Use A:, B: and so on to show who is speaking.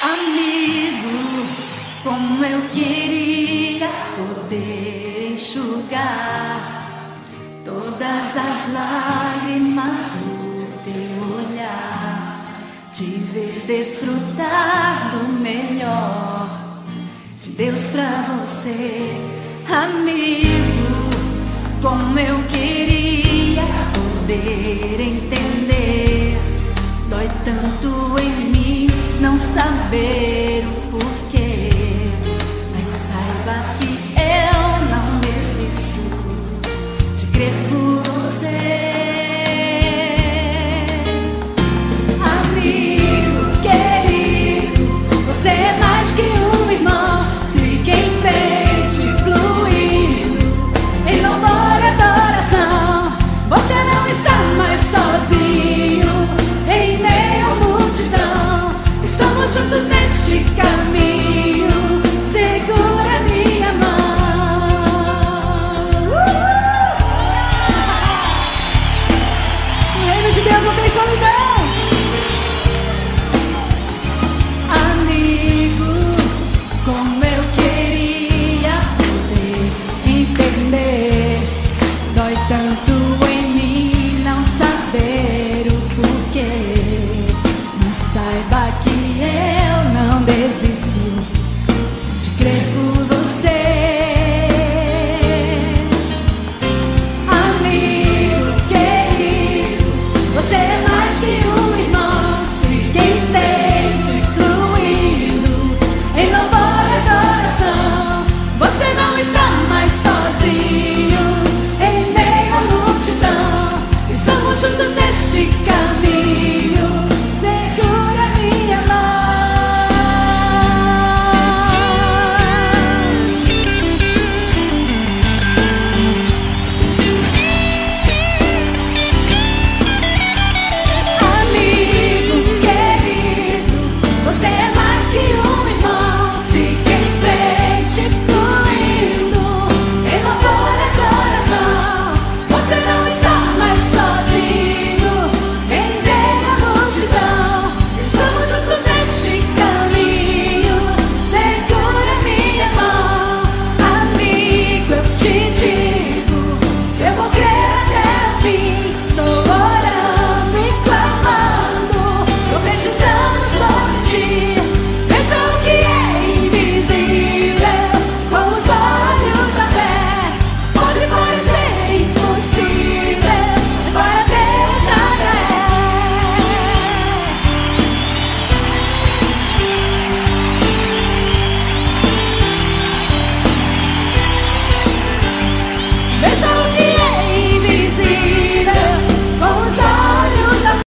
A: Amigo, como eu queria poder enxugar todas as lágrimas do teu olhar, te ver desfrutar do melhor de Deus pra você. Amigo, como eu queria poder entender, dói tanto em mim não saber